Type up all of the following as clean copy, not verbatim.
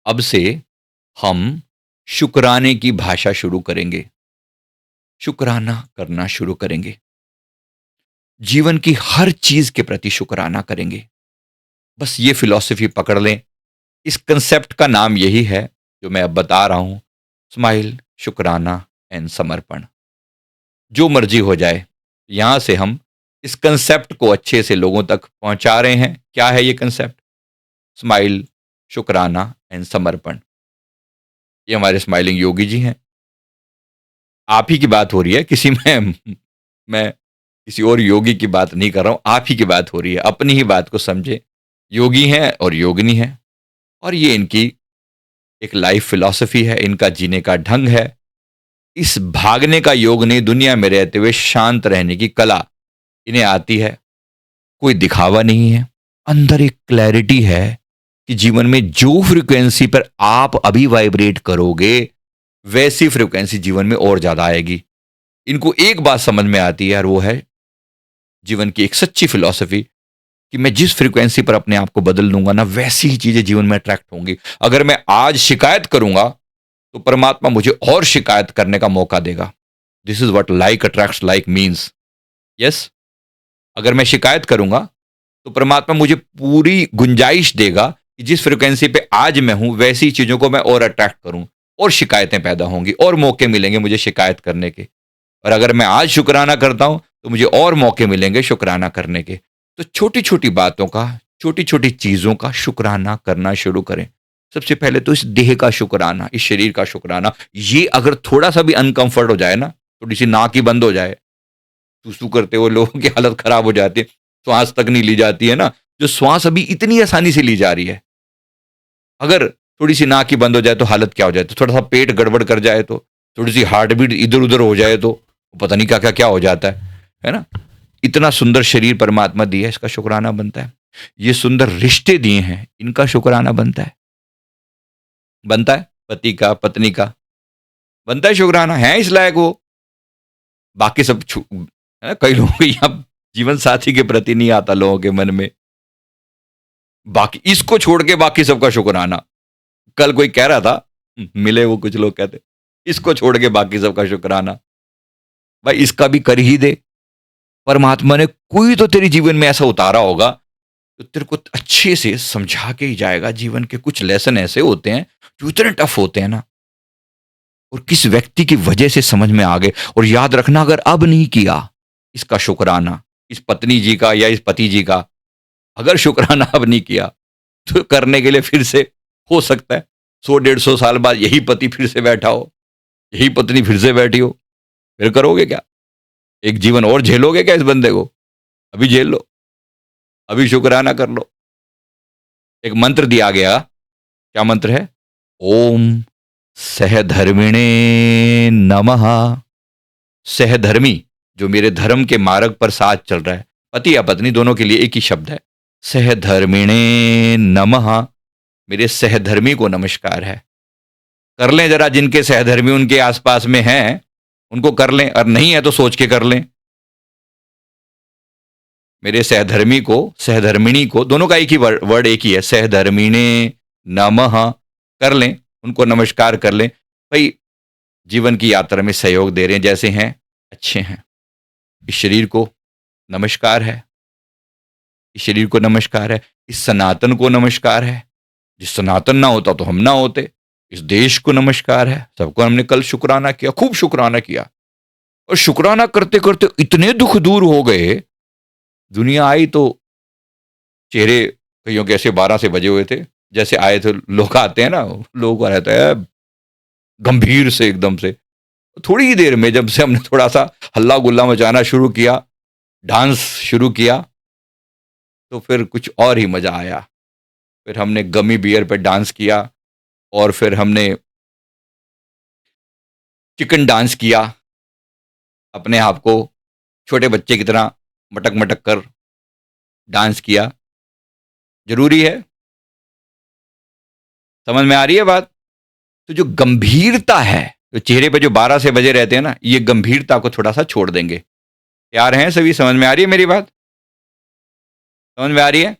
अब से हम शुक्राने की भाषा शुरू करेंगे, शुक्राना करना शुरू करेंगे। जीवन की हर चीज के प्रति शुक्राना करेंगे। बस ये फिलॉसफी पकड़ लें। इस कंसेप्ट का नाम यही है जो मैं अब बता रहा हूं, स्माइल, शुक्राना एंड समर्पण। जो मर्जी हो जाए, यहां से हम इस कंसेप्ट को अच्छे से लोगों तक पहुंचा रहे हैं। क्या है ये कंसेप्ट? स्माइल, शुक्राना एंड समर्पण। ये हमारे स्माइलिंग योगी जी हैं। आप ही की बात हो रही है, किसी में मैं किसी और योगी की बात नहीं कर रहा हूं, आप ही की बात हो रही है। अपनी ही बात को समझे। योगी हैं और योगिनी हैं, और ये इनकी एक लाइफ फिलॉसफी है, इनका जीने का ढंग है। इस भागने का योग नहीं, दुनिया में रहते हुए शांत रहने की कला इन्हें आती है। कोई दिखावा नहीं है, अंदर एक क्लैरिटी है कि जीवन में जो फ्रीक्वेंसी पर आप अभी वाइब्रेट करोगे, वैसी फ्रीक्वेंसी जीवन में और ज्यादा आएगी। इनको एक बात समझ में आती है, और वो है जीवन की एक सच्ची फिलॉसफी, कि मैं जिस फ्रीक्वेंसी पर अपने आप को बदल लूंगा ना, वैसी ही चीजें जीवन में अट्रैक्ट होंगी। अगर मैं आज शिकायत करूंगा, तो परमात्मा मुझे और शिकायत करने का मौका देगा। This is what like attracts like means. Yes, अगर मैं शिकायत करूंगा, तो परमात्मा मुझे पूरी गुंजाइश देगा कि जिस फ्रिक्वेंसी पे आज मैं हूं, वैसी चीजों को मैं और अट्रैक्ट करूं, और शिकायतें पैदा होंगी, और मौके मिलेंगे मुझे शिकायत करने के। और अगर मैं आज शुक्राना करता हूं, तो मुझे और मौके मिलेंगे शुक्राना करने के। तो छोटी छोटी बातों का, छोटी छोटी चीजों का शुक्राना करना शुरू करें। सबसे पहले तो इस देह का शुक्राना, इस शरीर का शुक्राना। ये अगर थोड़ा सा भी अनकंफर्ट हो जाए ना, थोड़ी सी नाक ही बंद हो जाए, सूसू करते हुए लोगों की हालत खराब हो जाती है, श्वास तक नहीं ली जाती है ना, जो श्वास अभी इतनी आसानी से ली जा रही है, अगर थोड़ी सी नाक ही बंद हो जाए तो हालत क्या हो जाए, तो थोड़ा सा पेट गड़बड़ कर जाए, तो थोड़ी सी हार्ट बीट इधर उधर हो जाए, तो पता नहीं क्या क्या क्या हो जाता है ना। इतना सुंदर शरीर परमात्मा दिया है, इसका शुक्राना बनता है। ये सुंदर रिश्ते दिए हैं, इनका शुक्राना बनता है। बनता है पति का, पत्नी का, बनता है शुक्राना, है इस लायक वो। बाकी सब है ना, कई लोगों को यहाँ जीवन साथी के प्रति नहीं आता लोगों के मन में। बाकी इसको छोड़ के बाकी सबका शुक्राना। कल कोई कह रहा था, मिले वो कुछ लोग कहते, इसको छोड़ के बाकी सबका शुक्राना। भाई इसका भी कर ही दे। परमात्मा ने कोई तो तेरे जीवन में ऐसा उतारा होगा, तो तेरे को अच्छे से समझा के ही जाएगा। जीवन के कुछ लेसन ऐसे होते हैं जो इतने टफ होते हैं ना, और किस व्यक्ति की वजह से समझ में आ गए। और याद रखना, अगर अब नहीं किया इसका शुक्राना, इस पत्नी जी का या इस पति जी का, अगर शुक्राना अब नहीं किया, तो करने के लिए फिर से हो सकता है 100 150 साल बाद यही पति फिर से बैठा हो, यही पत्नी फिर से बैठी हो। फिर करोगे क्या? एक जीवन और झेलोगे क्या इस बंदे को? अभी झेल लो, अभी शुक्राना कर लो। एक मंत्र दिया गया, क्या मंत्र है? ओम सहधर्मिणे नमः। सहधर्मी, जो मेरे धर्म के मार्ग पर साथ चल रहा है, पति या पत्नी दोनों के लिए एक ही शब्द है। सहधर्मिणे नमः। मेरे सहधर्मी को नमस्कार है। कर लें जरा, जिनके सहधर्मी उनके आसपास में हैं, उनको कर लें, और नहीं है तो सोच के कर लें। मेरे सहधर्मी को, सहधर्मिणी को, दोनों का एक ही वर्ड एक ही है, सहधर्मिणे नमः। कर लें, उनको नमस्कार कर लें। भाई जीवन की यात्रा में सहयोग दे रहे हैं, जैसे हैं अच्छे हैं। इस शरीर को नमस्कार है, इस शरीर को नमस्कार है, इस सनातन को नमस्कार है। जिस सनातन ना होता तो हम ना होते। इस देश को नमस्कार है। सबको हमने कल शुक्राना किया, खूब शुक्राना किया, और शुक्राना करते करते इतने दुख दूर हो गए। दुनिया आई तो चेहरे कईयों के ऐसे 12 से बजे हुए थे, जैसे आए थे लोग आते हैं ना, लोगों का रहता है गंभीर से एकदम से। थोड़ी ही देर में जब से हमने थोड़ा सा हल्ला गुल्ला मचाना शुरू किया, डांस शुरू किया, तो फिर कुछ और ही मजा आया। फिर हमने गमी बियर पे डांस किया, और फिर हमने चिकन डांस किया, अपने आप को छोटे बच्चे की तरह मटक मटक कर डांस किया। जरूरी है। समझ में आ रही है बात? तो जो गंभीरता है, जो चेहरे पे जो 12 से बजे रहते हैं ना, ये गंभीरता को थोड़ा सा छोड़ देंगे। तैयार हैं सभी? समझ में आ रही है मेरी बात? समझ में आ रही है?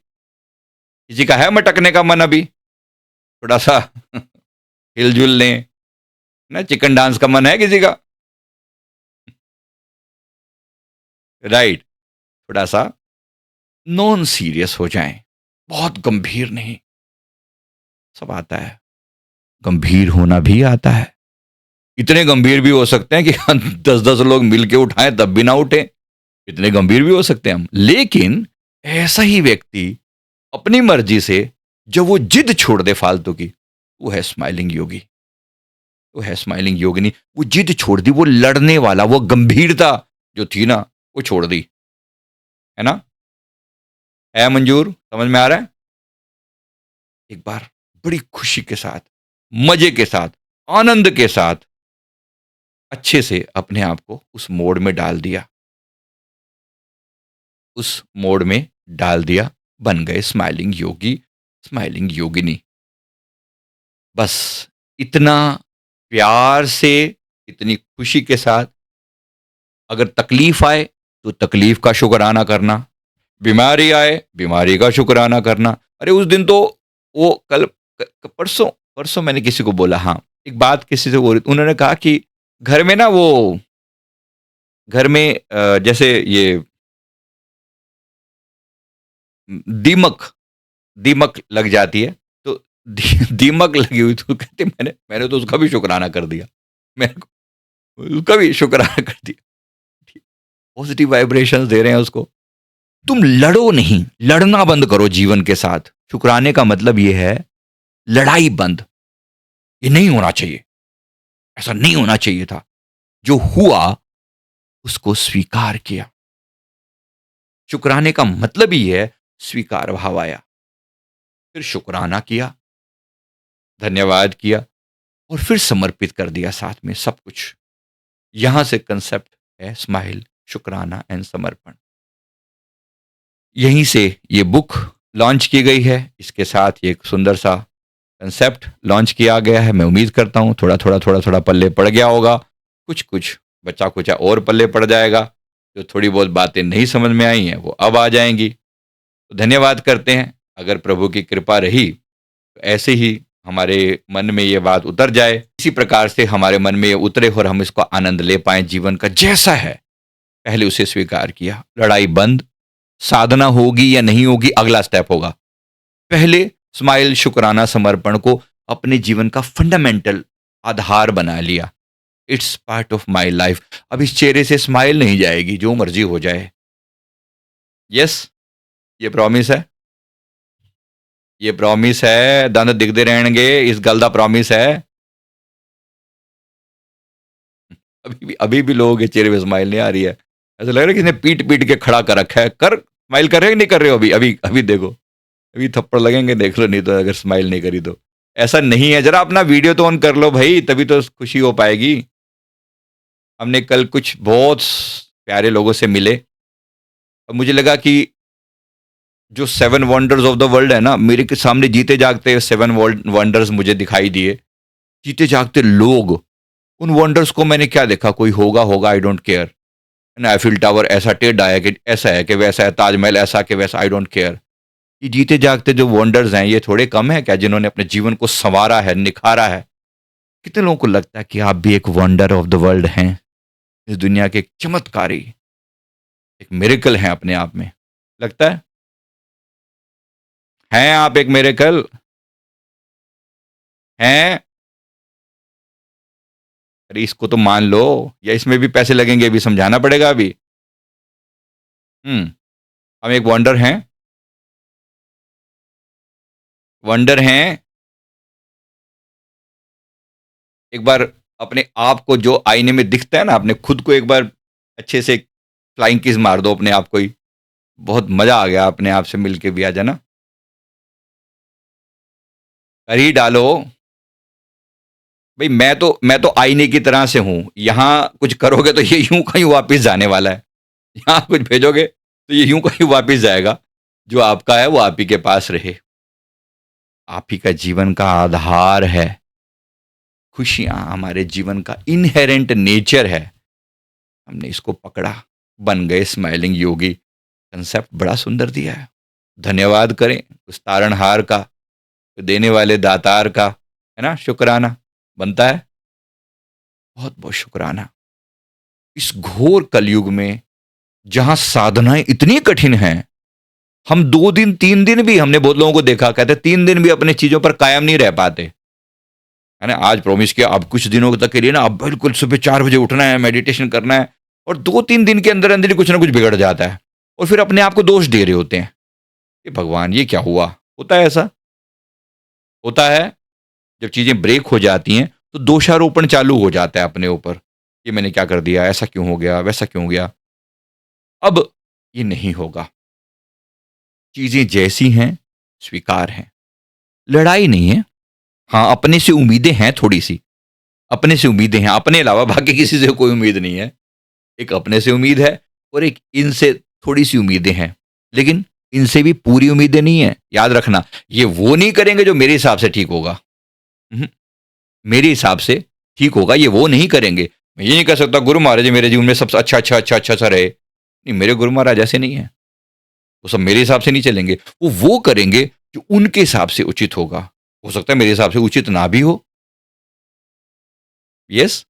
किसी का है मटकने का मन अभी? थोड़ा सा हिलजुल लें, ना चिकन डांस का मन है किसी का? राइट, थोड़ा सा नॉन सीरियस हो जाएं, बहुत गंभीर नहीं। सब आता है, गंभीर होना भी आता है। इतने गंभीर भी हो सकते हैं कि 10-10 लोग मिलके उठाएं तब भी ना उठे। इतने गंभीर भी हो सकते हैं हम। लेकिन ऐसा ही व्यक्ति अपनी मर्जी से जब वो जिद छोड़ दे फालतू की, वो है स्माइलिंग योगी। वो है स्माइलिंग योगिनी। वो जिद छोड़ दी, वो लड़ने वाला, वो गंभीरता जो थी ना, वो छोड़ दी। है ना? है मंजूर? समझ में आ रहा है? एक बार बड़ी खुशी के साथ, मजे के साथ, आनंद के साथ अच्छे से अपने आप को उस मोड में डाल दिया। उस मोड में डाल दिया, बन गए स्माइलिंग योगी, स्माइलिंग योगिनी। बस इतना प्यार से, इतनी खुशी के साथ, अगर तकलीफ आए तो तकलीफ का शुक्राना करना, बीमारी आए बीमारी का शुक्राना करना। अरे उस दिन तो वो परसों परसों मैंने किसी को बोला, हाँ, एक बात किसी से हो रही, उन्होंने कहा कि घर में ना वो, घर में जैसे ये दीमक दीमक लग जाती है, तो दीमक लगी हुई, तो कहते मैंने मैंने तो उसका भी शुक्राना कर दिया। मैंने उसका भी शुक्राना कर दिया। पॉजिटिव वाइब्रेशंस दे रहे हैं उसको। तुम लड़ो नहीं, लड़ना बंद करो जीवन के साथ। शुक्राने का मतलब ये है, लड़ाई बंद। ये नहीं होना चाहिए, ऐसा नहीं होना चाहिए था। जो हुआ उसको स्वीकार किया। शुक्राने का मतलब ही है स्वीकार भाव आया, फिर शुक्राना किया, धन्यवाद किया, और फिर समर्पित कर दिया साथ में सब कुछ। यहां से कंसेप्ट है स्माइल, शुक्राना एंड समर्पण। यहीं से ये बुक लॉन्च की गई है। इसके साथ ये एक सुंदर सा कंसेप्ट लॉन्च किया गया है। मैं उम्मीद करता हूँ थोड़ा थोड़ा पल्ले पड़ गया होगा, कुछ कुछ बचा कुचा और पल्ले पड़ जाएगा। जो थोड़ी बहुत बातें नहीं समझ में आई हैं वो अब आ जाएंगी। तो धन्यवाद करते हैं। अगर प्रभु की कृपा रही तो ऐसे ही हमारे मन में ये बात उतर जाए, इसी प्रकार से हमारे मन में ये उतरे और हम इसको आनंद ले पाए जीवन का जैसा है। पहले उसे स्वीकार किया, लड़ाई बंद। साधना होगी या नहीं होगी अगला स्टेप होगा। पहले स्माइल, शुक्राना, समर्पण को अपने जीवन का फंडामेंटल आधार बना लिया। It's part of my life. अब इस चेहरे से स्माइल नहीं जाएगी, जो मर्जी हो जाए। यस, ये प्रॉमिस है। ये प्रॉमिस है, दंद दिखते रहेंगे, इस गल का प्रॉमिस है। अभी भी लोगों के चेहरे पे स्माइल नहीं आ रही है। ऐसा लग रहा है किसी ने पीट पीट के खड़ा कर रखा है। कर स्माइल कर रहे हो कि नहीं कर रहे हो? अभी अभी अभी देखो, अभी थप्पड़ लगेंगे, देख लो, नहीं तो अगर स्माइल नहीं करी तो। ऐसा नहीं है, जरा अपना वीडियो तो ऑन कर लो भाई, तभी तो खुशी हो पाएगी। हमने कल कुछ बहुत प्यारे लोगों से मिले और मुझे लगा कि जो 7 वंडर्स ऑफ द वर्ल्ड है ना, मेरे के सामने जीते जागते 7 वंडर्स मुझे दिखाई दिए। जीते जागते लोग, उन वंडर्स को मैंने क्या देखा, कोई होगा होगा, आई डोंट केयर। ना एफिल टावर ऐसा टेढ़ा है कि ऐसा है कि वैसा है, ताजमहल ऐसा कि वैसा, आई डोंट केयर। ये जीते जागते जो वंडर्स हैं, ये थोड़े कम है क्या, जिन्होंने अपने जीवन को संवारा है, निखारा है? कितने लोगों को लगता है कि आप भी एक वंडर ऑफ द वर्ल्ड हैं, इस दुनिया के एक चमत्कारी, एक मिरेकल हैं अपने आप में? लगता है हैं आप एक मिरेकल हैं? अरे इसको तो मान लो, या इसमें भी पैसे लगेंगे, अभी समझाना पड़ेगा अभी। हम एक वंडर हैं, वंडर हैं। एक बार अपने आप को जो आईने में दिखता है ना, अपने खुद को एक बार अच्छे से फ्लाइंग किस मार दो अपने आप को ही। बहुत मजा आ गया अपने आप से मिलके भी, आ जाना, कर ही डालो भाई। मैं तो आईने की तरह से हूं। यहां कुछ करोगे तो ये यूं कहीं वापस जाने वाला है। यहां कुछ भेजोगे तो ये यूं कहीं वापस जाएगा। जो आपका है वो आप ही के पास रहे। आप ही का जीवन का आधार है। खुशियां हमारे जीवन का इनहेरेंट नेचर है। हमने इसको पकड़ा, बन गए स्माइलिंग योगी। कंसेप्ट बड़ा सुंदर दिया है। धन्यवाद करें उस तारणहार का देने वाले दातार का, है ना, शुक्राना बनता है। बहुत बहुत शुक्राना। इस घोर कलयुग में जहां साधनाएं इतनी कठिन हैं, हम 2 दिन 3 दिन भी, हमने बहुत लोगों को देखा, कहते 3 दिन भी अपने चीजों पर कायम नहीं रह पाते, है ना। आज प्रॉमिस किया, अब कुछ दिनों तक के लिए ना, अब बिल्कुल सुबह 4 बजे उठना है, मेडिटेशन करना है, और 2 3 दिन के अंदर अंदर ही कुछ ना कुछ बिगड़ जाता है, और फिर अपने आप को दोष दे रहे होते हैं कि भगवान ये क्या हुआ। होता है ऐसा, होता है। जब चीजें ब्रेक हो जाती हैं तो दोषारोपण चालू हो जाता है अपने ऊपर, ये मैंने क्या कर दिया, ऐसा क्यों हो गया, वैसा क्यों हो गया। अब ये नहीं होगा। चीजें जैसी हैं स्वीकार हैं, लड़ाई नहीं है। हाँ, अपने से उम्मीदें हैं थोड़ी सी, अपने से उम्मीदें हैं, अपने अलावा बाकी किसी से कोई उम्मीद नहीं है। एक अपने से उम्मीद है, और एक इनसे थोड़ी सी उम्मीदें हैं, लेकिन इनसे भी पूरी उम्मीदें नहीं है। याद रखना, ये वो नहीं करेंगे जो मेरे हिसाब से ठीक होगा। हम्म, मेरे हिसाब से ठीक होगा ये वो नहीं करेंगे। मैं ये नहीं कह सकता गुरु महाराज जी मेरे जीवन में सबसे अच्छा अच्छा अच्छा अच्छा सा रहे, नहीं, मेरे गुरु महाराज ऐसे नहीं है। वो सब मेरे हिसाब से नहीं चलेंगे, वो करेंगे जो उनके हिसाब से उचित होगा। हो सकता है मेरे हिसाब से उचित ना भी हो। यस।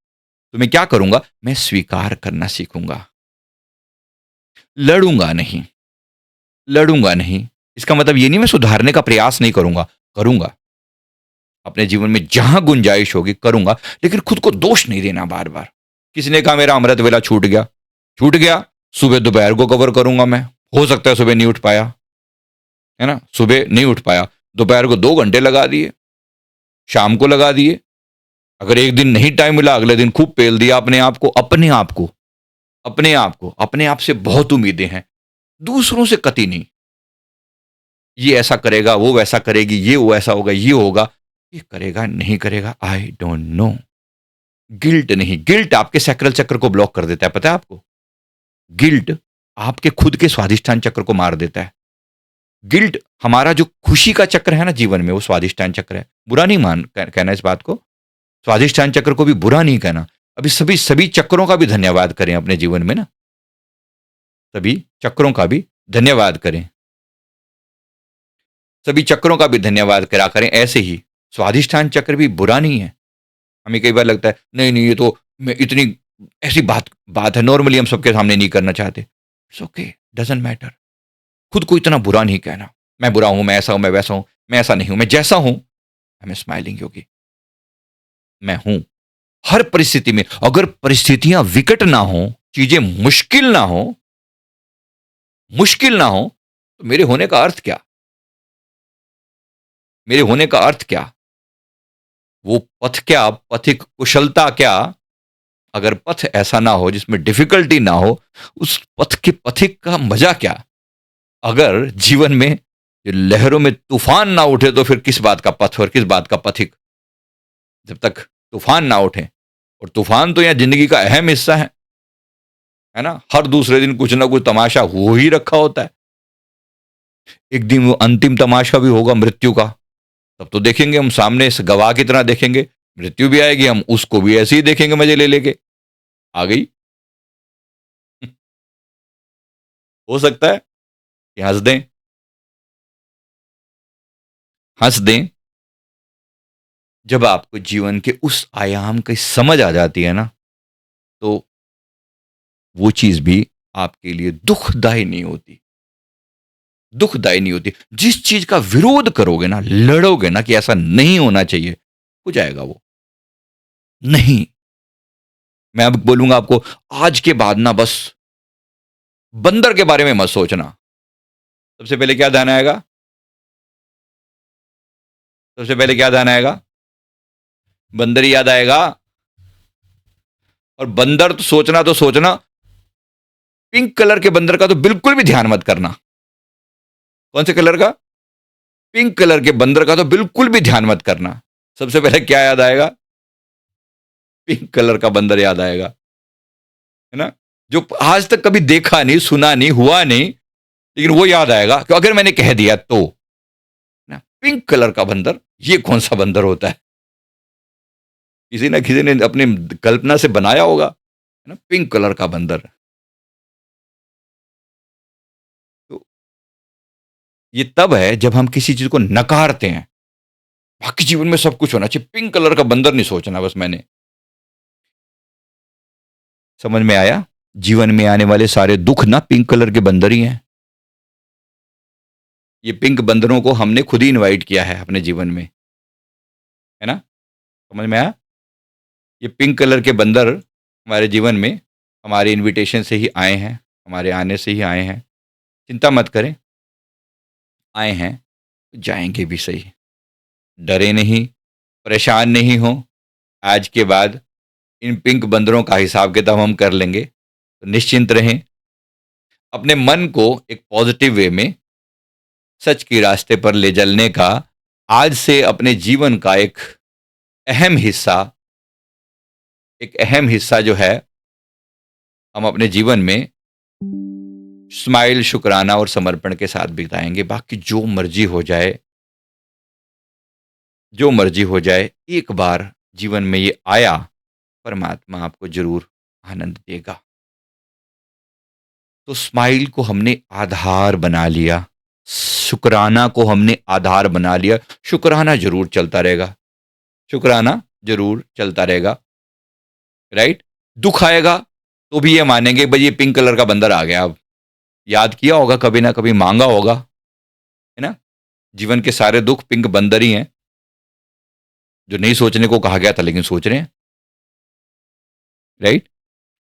तो मैं क्या करूंगा, मैं स्वीकार करना सीखूंगा। लड़ूंगा नहीं, लड़ूंगा नहीं। इसका मतलब ये नहीं मैं सुधारने का प्रयास नहीं करूंगा, करूंगा। अपने जीवन में जहां गुंजाइश होगी करूंगा, लेकिन खुद को दोष नहीं देना बार बार। किसी ने कहा मेरा अमृत वेला छूट गया, छूट गया, सुबह दोपहर को कवर करूंगा मैं। हो सकता है सुबह नहीं उठ पाया, है ना, सुबह नहीं उठ पाया, दोपहर को 2 घंटे लगा दिए, शाम को लगा दिए। अगर एक दिन नहीं टाइम मिला, अगले दिन खूब पेल दिया अपने आप को, अपने आप को, अपने आप को। अपने आप से बहुत उम्मीदें हैं, दूसरों से कति नहीं। ये ऐसा करेगा, वो वैसा करेगी, ये वो ऐसा होगा, ये होगा, ये करेगा नहीं करेगा, आई डोंट नो। गिल्ट नहीं, गिल्ट आपके सैक्रल चक्र को ब्लॉक कर देता है, पता है आपको। गिल्ट आपके खुद के स्वादिष्ठान चक्र को मार देता है। गिल्ट हमारा जो खुशी का चक्र है ना जीवन में, वो स्वादिष्ठान चक्र है। बुरा नहीं कहना इस बात को, स्वादिष्ठान चक्र को भी बुरा नहीं कहना। अभी सभी सभी चक्रों का भी धन्यवाद करें अपने जीवन में ना, सभी चक्रों का भी धन्यवाद करें, सभी चक्रों का भी धन्यवाद करा करें। ऐसे ही स्वादिष्ठान चक्र भी बुरा नहीं है। हमें कई बार लगता है नहीं नहीं, ये तो मैं इतनी ऐसी बात बात है, नॉर्मली हम सबके सामने नहीं करना चाहते। It's okay, doesn't matter. खुद को इतना बुरा नहीं कहना, मैं बुरा हूं, मैं ऐसा हूं, मैं वैसा हूं, मैं ऐसा नहीं हूं, मैं जैसा हूं। आई एम स्माइलिंग योगी, मैं हूं। हर परिस्थिति में, अगर परिस्थितियां विकट ना हो, चीजें मुश्किल ना हो, तो मेरे होने का अर्थ क्या, मेरे होने का अर्थ क्या, वो पथ क्या, पथिक कुशलता क्या, अगर पथ ऐसा ना हो जिसमें डिफिकल्टी ना हो, उस पथ के पथिक का मजा क्या। अगर जीवन में लहरों में तूफान ना उठे तो फिर किस बात का पथ और किस बात का पथिक। जब तक तूफान ना उठे, और तूफान तो यहाँ जिंदगी का अहम हिस्सा है ना। हर दूसरे दिन कुछ ना कुछ तमाशा हो ही रखा होता है। एक दिन वो अंतिम तमाशा भी होगा मृत्यु का, तब तो देखेंगे हम सामने से गवाह की तरह देखेंगे। मृत्यु भी आएगी, हम उसको भी ऐसे ही देखेंगे मजे ले लेके। आ गई। हो सकता है कि हंस दें, हंस दें। जब आपको जीवन के उस आयाम की समझ आ जाती है ना, तो वो चीज भी आपके लिए दुखदाई नहीं होती, दुखदाई नहीं होती। जिस चीज का विरोध करोगे ना, लड़ोगे ना कि ऐसा नहीं होना चाहिए, हो जाएगा वो नहीं। मैं अब बोलूंगा आपको, आज के बाद ना बस बंदर के बारे में मत सोचना। सबसे पहले क्या ध्यान आएगा, सबसे पहले क्या ध्यान आएगा, बंदर ही याद आएगा। और बंदर तो सोचना, पिंक कलर के बंदर का तो बिल्कुल भी ध्यान मत करना। कौन से कलर का, पिंक कलर के बंदर का तो बिल्कुल भी ध्यान मत करना। सबसे पहले क्या याद आएगा, पिंक कलर का बंदर याद आएगा, है ना। जो आज तक कभी देखा नहीं, सुना नहीं, हुआ नहीं, लेकिन वो याद आएगा कि अगर मैंने कह दिया तो, ना, पिंक कलर का बंदर, ये कौन सा बंदर होता है। किसी ना किसी ने अपनी कल्पना से बनाया होगा, है ना, पिंक कलर का बंदर। तो ये तब है जब हम किसी चीज को नकारते हैं, बाकी जीवन में सब कुछ होना चाहिए, पिंक कलर का बंदर नहीं सोचना बस मैंने। समझ में आया? जीवन में आने वाले सारे दुख ना पिंक कलर के बंदर ही हैं। ये पिंक बंदरों को हमने खुद ही इनवाइट किया है अपने जीवन में, है ना? समझ में आया? ये पिंक कलर के बंदर हमारे जीवन में हमारे इनविटेशन से ही आए हैं, हमारे आने से ही आए हैं। चिंता मत करें, आए हैं, जाएंगे भी सही। डरे नहीं, परेशान नहीं हो। आज के बाद इन पिंक बंदरों का हिसाब किताब हम कर लेंगे, तो निश्चिंत रहें। अपने मन को एक पॉजिटिव वे में सच के रास्ते पर ले चलने का आज से अपने जीवन का अहम हिस्सा एक अहम हिस्सा जो है हम अपने जीवन में स्माइल, शुक्राना और समर्पण के साथ बिताएंगे। बाकी जो मर्जी हो जाए, जो मर्जी हो जाए, एक बार जीवन में ये आया, परमात्मा आपको जरूर आनंद देगा। तो स्माइल को हमने आधार बना लिया, शुक्राना को हमने आधार बना लिया। शुक्राना जरूर चलता रहेगा, शुक्राना जरूर चलता रहेगा, राइट? दुख आएगा तो भी ये मानेंगे भाई ये पिंक कलर का बंदर आ गया। अब याद किया होगा, कभी ना कभी मांगा होगा, है ना? जीवन के सारे दुख पिंक बंदर ही हैं, जो नहीं सोचने को कहा गया था लेकिन सोच रहे हैं, राइट?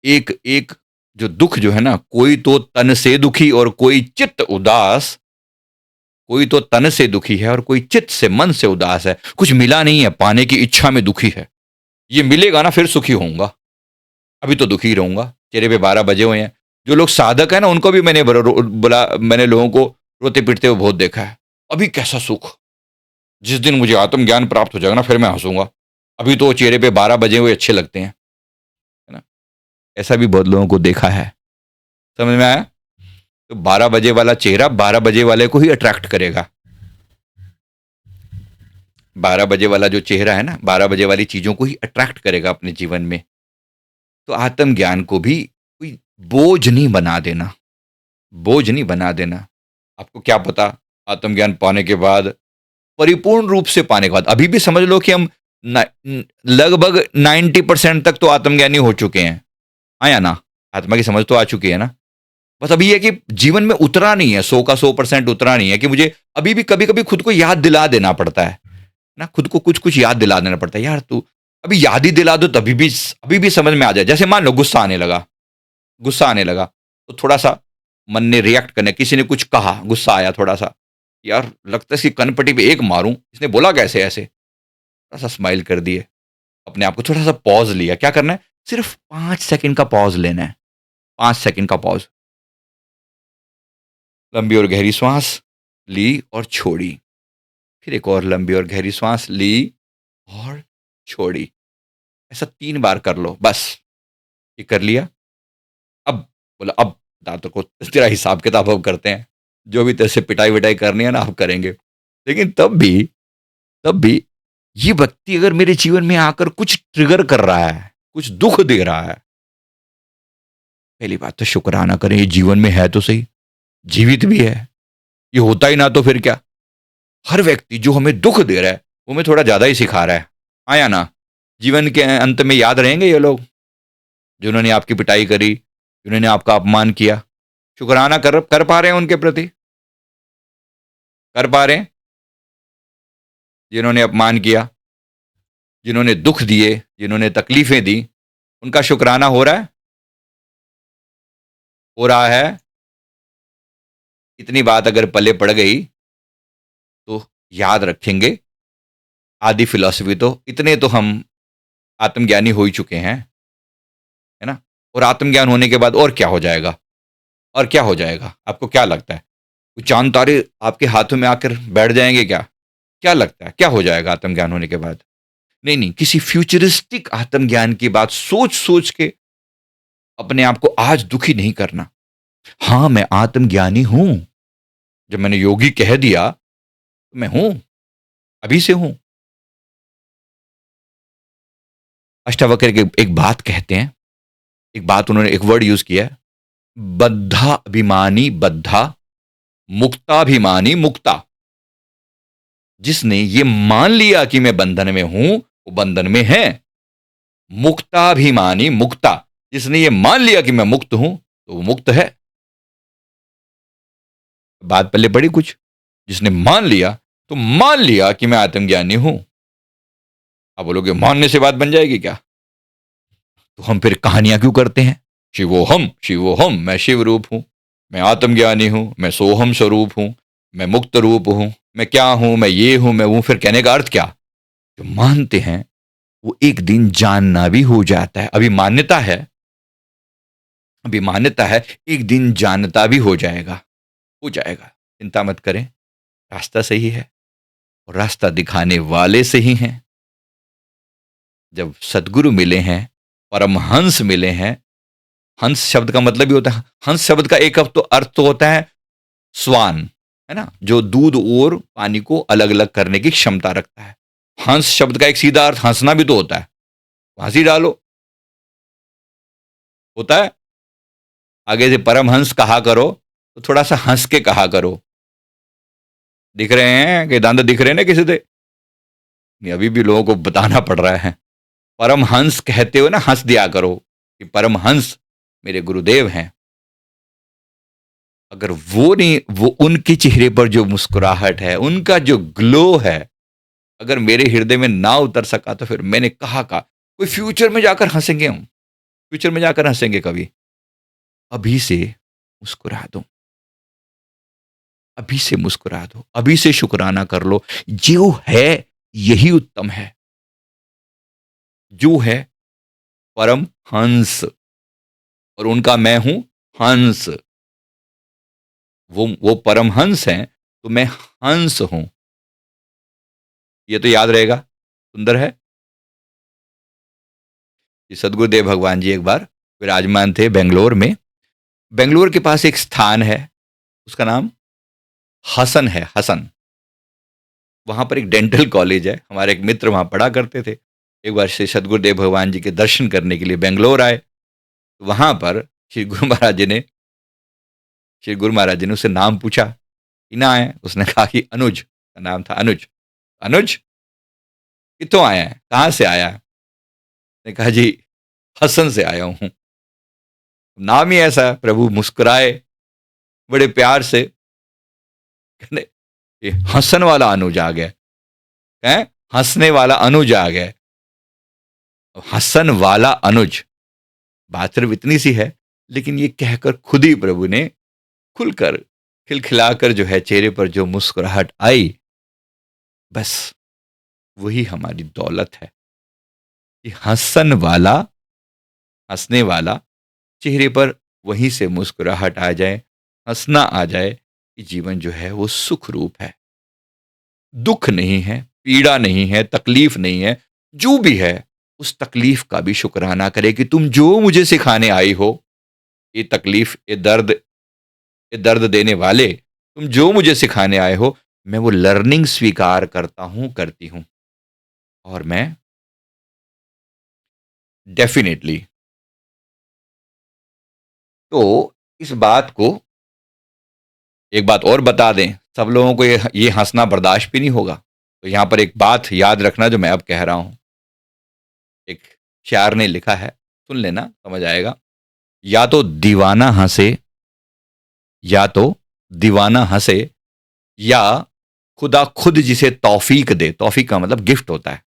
एक एक जो दुख जो है ना, कोई तो तन से दुखी और कोई चित्त उदास, कोई तो तन से दुखी है और कोई चित्त से, मन से उदास है। कुछ मिला नहीं है, पाने की इच्छा में दुखी है। ये मिलेगा ना फिर सुखी होऊंगा, अभी तो दुखी रहूंगा। चेहरे पे 12 बजे हुए हैं। जो लोग साधक है ना, उनको भी मैंने लोगों को रोते पीटते हुए बहुत देखा है। अभी कैसा सुख, जिस दिन मुझे आत्मज्ञान प्राप्त हो जाएगा ना, फिर मैं हंसूंगा। अभी तो चेहरे पे 12 बजे हुए अच्छे लगते हैं, है ना? ऐसा भी बहुत लोगों को देखा है। समझ में आया? तो 12 बजे वाला चेहरा 12 बजे वाले को ही अट्रैक्ट करेगा। 12 बजे वाला जो चेहरा है ना, 12 बजे वाली चीजों को ही अट्रैक्ट करेगा अपने जीवन में। तो आत्मज्ञान को भी कोई बोझ नहीं बना देना, बोझ नहीं बना देना। आपको क्या पता, आत्मज्ञान पाने के बाद, परिपूर्ण रूप से पाने के बाद, अभी भी समझ लो कि हम लगभग 90% तक तो आत्मज्ञानी हो चुके हैं। आया ना? आत्मा की समझ तो आ चुकी है ना। बस अभी ये कि जीवन में उतरा नहीं है, 100 का 100% उतरा नहीं है, कि मुझे अभी भी कभी कभी खुद को याद दिला देना पड़ता है ना। खुद को कुछ कुछ याद दिला देना पड़ता है, यार तू अभी याद ही दिला दो तभी भी अभी भी समझ में आ जाए। जैसे मान लो गुस्सा आने लगा, गुस्सा आने लगा, तो थोड़ा सा मन ने रिएक्ट करने, किसी ने कुछ कहा, गुस्सा आया थोड़ा सा, यार लगता है इसकी कनपट्टी पे एक मारूं, इसने बोला कैसे ऐसे, थोड़ा सा स्माइल कर दिए, अपने आप को थोड़ा सा पॉज लिया। क्या करना है? सिर्फ 5 सेकंड का पॉज लेना है, 5 सेकंड का पॉज। लंबी और गहरी सांस ली और छोड़ी, फिर एक और लंबी और गहरी सांस ली और छोड़ी। ऐसा 3 बार कर लो बस। ये कर लिया, अब बोला अब दांतों को तेरा हिसाब किताब अब करते हैं, जो भी तेरे से पिटाई विटाई करनी है ना अब करेंगे। लेकिन तब भी ये व्यक्ति अगर मेरे जीवन में आकर कुछ ट्रिगर कर रहा है, कुछ दुख दे रहा है, पहली बात तो शुक्राना करें, ये जीवन में है तो सही, जीवित भी है। ये होता ही ना तो फिर क्या। हर व्यक्ति जो हमें दुख दे रहा है वो हमें थोड़ा ज्यादा ही सिखा रहा है। आया ना? जीवन के अंत में याद रहेंगे ये लोग, जिन्होंने आपकी पिटाई करी, जिन्होंने आपका अपमान किया। शुक्राना कर पा रहे हैं उनके प्रति? कर पा रहे हैं? जिन्होंने अपमान किया, जिन्होंने दुख दिए, जिन्होंने तकलीफें दी, उनका शुक्राना हो रहा है? हो रहा है? इतनी बात अगर पले पड़ गई तो याद रखेंगे, आदि फिलॉसफी तो इतने तो हम आत्मज्ञानी हो ही चुके हैं, है ना? और आत्मज्ञान होने के बाद और क्या हो जाएगा? और क्या हो जाएगा? आपको क्या लगता है? कुछ चांद तारे आपके हाथों में आकर बैठ जाएंगे क्या? क्या लगता है क्या हो जाएगा आत्मज्ञान होने के बाद? नहीं नहीं, किसी फ्यूचरिस्टिक आत्मज्ञान की बात सोच सोच के अपने आप को आज दुखी नहीं करना। हाँ मैं आत्मज्ञानी हूं, जब मैंने योगी कह दिया तो मैं हूं, अभी से हूं। अष्टावक्र के एक बात कहते हैं, एक बात उन्होंने एक वर्ड यूज किया है, बद्धा अभिमानी बद्धा, मुक्ताभिमानी मुक्ता। जिसने ये मान लिया कि मैं बंधन में हूं, वो बंधन में है। मुक्ताभिमानी मुक्ता, जिसने ये मान लिया कि मैं मुक्त हूं, तो वो मुक्त है। बात पल्ले पड़ी कुछ? जिसने मान लिया, तो मान लिया कि मैं आत्मज्ञानी हूं। अब बोलोगे मानने से बात बन जाएगी क्या? तो हम फिर कहानियां क्यों करते हैं? शिवोहम, मैं शिव रूप हूं, मैं आत्मज्ञानी हूं, मैं सोहम स्वरूप हूं, मैं मुक्त रूप हूं, मैं क्या हूं, मैं ये हूं, मैं वो। फिर कहने का अर्थ क्या? जो मानते हैं वो एक दिन जानना भी हो जाता है। अभी मान्यता है, एक दिन जानता भी हो जाएगा। हो जाएगा, चिंता मत करें। रास्ता सही है और रास्ता दिखाने वाले सही हैं। जब सदगुरु मिले हैं, परमहंस मिले हैं। हंस शब्द का मतलब भी होता है, हंस शब्द का एक तो अर्थ तो होता है स्वान, है ना, जो दूध और पानी को अलग अलग करने की क्षमता रखता है। हंस शब्द का एक सीधा अर्थ हंसना भी तो होता है। हंसी डालो, होता है। आगे से परमहंस कहा करो तो थोड़ा सा हंस के कहा करो। दिख रहे हैं कि दांत दिख रहे हैं ना किसी से? नहीं, अभी भी लोगों को बताना पड़ रहा है। परमहंस कहते हो ना, हंस दिया करो कि परमहंस मेरे गुरुदेव हैं। अगर वो नहीं, वो उनके चेहरे पर जो मुस्कुराहट है, उनका जो ग्लो है, अगर मेरे हृदय में ना उतर सका, तो फिर मैंने कहा का कोई फ्यूचर में जाकर हंसेंगे हम? फ्यूचर में जाकर हंसेंगे कभी? अभी से मुस्कुरा दो, अभी से मुस्कुरा दो, अभी से शुक्राना कर लो। जो है यही उत्तम है। जो है परम हंस, और उनका मैं हूं हंस। वो परमहंस हैं, तो मैं हंस हूं। ये तो याद रहेगा। सुंदर है। ये सदगुरुदेव भगवान जी एक बार विराजमान थे बेंगलोर में। बेंगलोर के पास एक स्थान है, उसका नाम हसन है, हसन। वहां पर एक डेंटल कॉलेज है। हमारे एक मित्र वहां पढ़ा करते थे। एक बार श्री सदगुरुदेव भगवान जी के दर्शन करने के लिए बेंगलोर आए। तो वहां पर श्री गुरु महाराज जी ने उससे नाम पूछा कि ना है। उसने कहा कि अनुज, का नाम था अनुज। अनुज, कितों आया है, कहाँ से आया है? ने कहा जी, हसन से आया हूं। नाम ही ऐसा है। प्रभु मुस्कुराए बड़े प्यार से, कहने ये हसन वाला अनुज आ गया है, हंसने वाला अनुज आ गया। हसन वाला अनुज, बात सिर्फ इतनी सी है, लेकिन ये कहकर खुद ही प्रभु ने खुलकर खिलखिलाकर जो है चेहरे पर जो मुस्कुराहट आई, बस वही हमारी दौलत है कि हसन वाला, हंसने वाला चेहरे पर वहीं से मुस्कुराहट आ जाए, हंसना आ जाए, कि जीवन जो है वो सुख रूप है। दुख नहीं है, पीड़ा नहीं है, तकलीफ नहीं है। जो भी है, उस तकलीफ का भी शुक्राना करे कि तुम जो मुझे सिखाने आई हो, ये तकलीफ, ये दर्द देने वाले, तुम जो मुझे सिखाने आए हो, मैं वो लर्निंग स्वीकार करता हूं, करती हूं। और मैं डेफिनेटली, तो इस बात को एक बात और बता दें, सब लोगों को ये हंसना बर्दाश्त भी नहीं होगा। तो यहां पर एक बात याद रखना जो मैं अब कह रहा हूं। एक शायर ने लिखा है, सुन लेना, समझ आएगा। या तो दीवाना हंसे, या तो दीवाना हंसे, या खुदा खुद जिसे तौफीक दे। तौफीक का मतलब गिफ्ट होता है।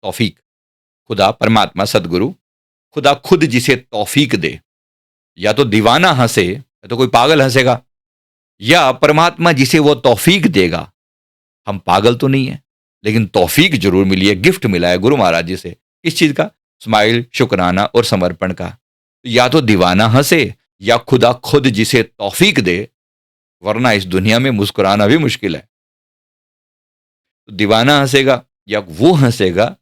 तौफीक, खुदा, परमात्मा, सदगुरु, खुदा खुद जिसे तौफीक दे। या तो दीवाना हंसे, या तो कोई पागल हंसेगा, या परमात्मा जिसे वो तौफीक देगा। हम पागल तो नहीं है, लेकिन तौफीक जरूर मिली है, गिफ्ट मिला है गुरु महाराज जी से। इस चीज का स्माइल, शुक्राना और समर्पण का। या तो दीवाना हंसे, या खुदा खुद जिसे तौफीक दे, वरना इस दुनिया में मुस्कुराना भी मुश्किल है। तो दीवाना हंसेगा, या वो हंसेगा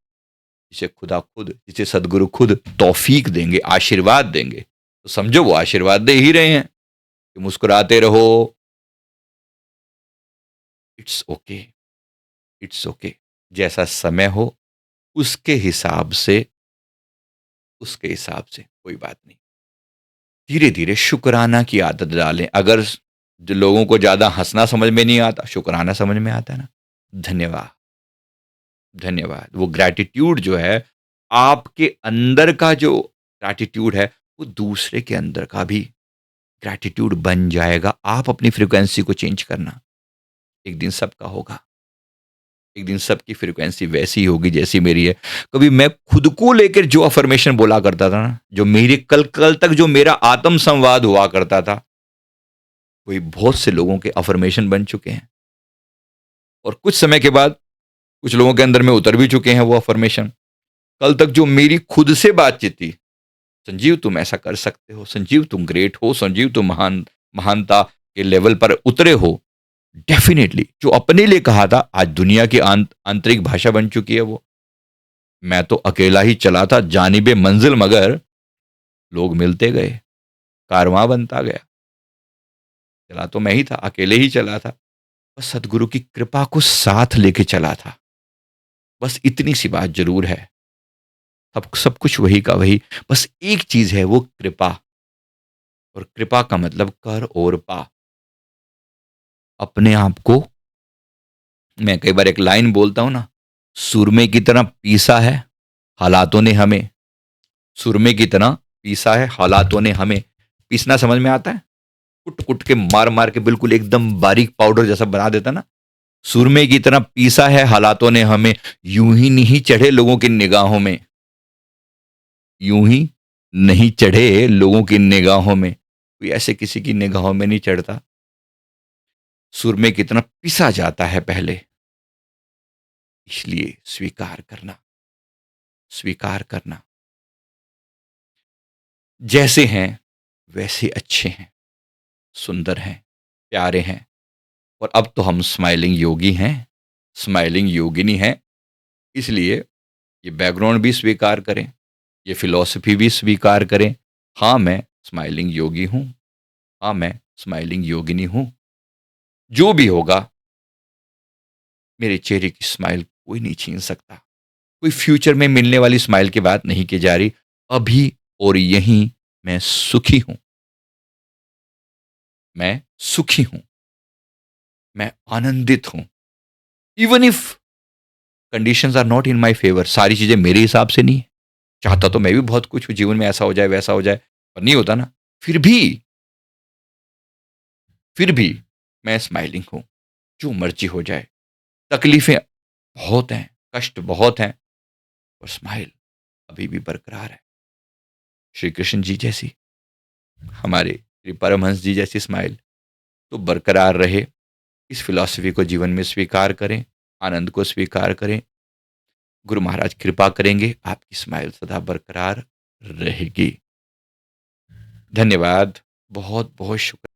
जिसे खुदा खुद, जिसे सदगुरु खुद तौफीक देंगे, आशीर्वाद देंगे। तो समझो वो आशीर्वाद दे ही रहे हैं कि मुस्कुराते रहो। It's okay, it's okay. जैसा समय हो, उसके हिसाब से, उसके हिसाब से कोई बात नहीं। धीरे धीरे शुक्राना की आदत डालें। अगर जो लोगों को ज्यादा हंसना समझ में नहीं आता, शुक्राना समझ में आता है ना, धन्यवाद, धन्यवाद। वो ग्रैटिट्यूड जो है, आपके अंदर का जो ग्रैटिट्यूड है, वो दूसरे के अंदर का भी ग्रैटिट्यूड बन जाएगा। आप अपनी फ्रीक्वेंसी को चेंज करना, एक दिन सबका होगा। एक दिन सबकी फ्रीक्वेंसी वैसी होगी जैसी मेरी है। कभी मैं खुद को लेकर जो अफ़र्मेशन बोला करता था ना, जो मेरे कल कल तक जो मेरा आत्म संवाद हुआ करता था, वही बहुत से लोगों के अफ़र्मेशन बन चुके हैं। और कुछ समय के बाद कुछ लोगों के अंदर में उतर भी चुके हैं वो अफ़र्मेशन। कल तक जो मेरी खुद से बातचीत थी, संजीव तुम ऐसा कर सकते हो, संजीव तुम ग्रेट हो, संजीव तुम महानता के लेवल पर उतरे हो। डेफ़िनेटली जो अपने लिए कहा था, आज दुनिया की आंतरिक भाषा बन चुकी है वो। मैं तो अकेला ही चला था जानिबे मंजिल, मगर लोग मिलते गए, कारवां बनता गया। चला तो मैं ही था, अकेले ही चला था। बस सदगुरु की कृपा को साथ लेके चला था। बस इतनी सी बात ज़रूर है। अब सब कुछ वही का वही, बस एक चीज़ है, वो कृपा। और कृपा का मतलब कर और पा। अपने आप को, मैं कई बार एक लाइन बोलता हूँ ना, सुरमे की तरह पीसा है हालातों ने हमें, सुरमे की तरह पीसा है हालातों ने हमें। पीसना समझ में आता है? कुट-कुट के मार-मार के बिल्कुल एकदम बारीक पाउडर जैसा बना देता ना? सुरमे की तरह पीसा है हालातों ने हमें, यूं ही नहीं चढ़े लोगों की निगाहों में, यूं ही नहीं चढ़े लोगों की निगाहों में। कोई ऐसे किसी की निगाहों में नहीं चढ़ता। सुरमे की तरह पिसा जाता है पहले। इसलिए स्वीकार करना, स्वीकार करना। जैसे हैं वैसे अच्छे हैं, सुंदर हैं, प्यारे हैं। और अब तो हम स्माइलिंग योगी हैं, स्माइलिंग योगिनी हैं। इसलिए ये बैकग्राउंड भी स्वीकार करें, ये फ़िलॉसफ़ी भी स्वीकार करें। हाँ, मैं स्माइलिंग योगी हूँ। हाँ, मैं स्माइलिंग योगिनी हूँ। जो भी होगा, मेरे चेहरे की स्माइल कोई नहीं छीन सकता। कोई फ्यूचर में मिलने वाली स्माइल की बात नहीं की जा रही। अभी और यहीं मैं सुखी हूँ, मैं सुखी हूँ, मैं आनंदित हूँ। Even if conditions are not in my favour, सारी चीज़ें मेरे हिसाब से नहीं है। चाहता तो मैं भी बहुत कुछ हूँ जीवन में, ऐसा हो जाए, वैसा हो जाए, पर नहीं होता ना। फिर भी फिर भी मैं स्माइलिंग हूँ, जो मर्ज़ी हो जाए। तकलीफ़ें बहुत हैं, कष्ट बहुत हैं, और स्माइल अभी भी बरकरार है। श्री कृष्ण जी जैसी, हमारे श्री परमहंस जी जैसी स्माइल तो बरकरार रहे। इस फ़िलॉसफ़ी को जीवन में स्वीकार करें, आनंद को स्वीकार करें। गुरु महाराज कृपा करेंगे, आपकी स्माइल सदा बरकरार रहेगी। धन्यवाद। बहुत-बहुत शुक्र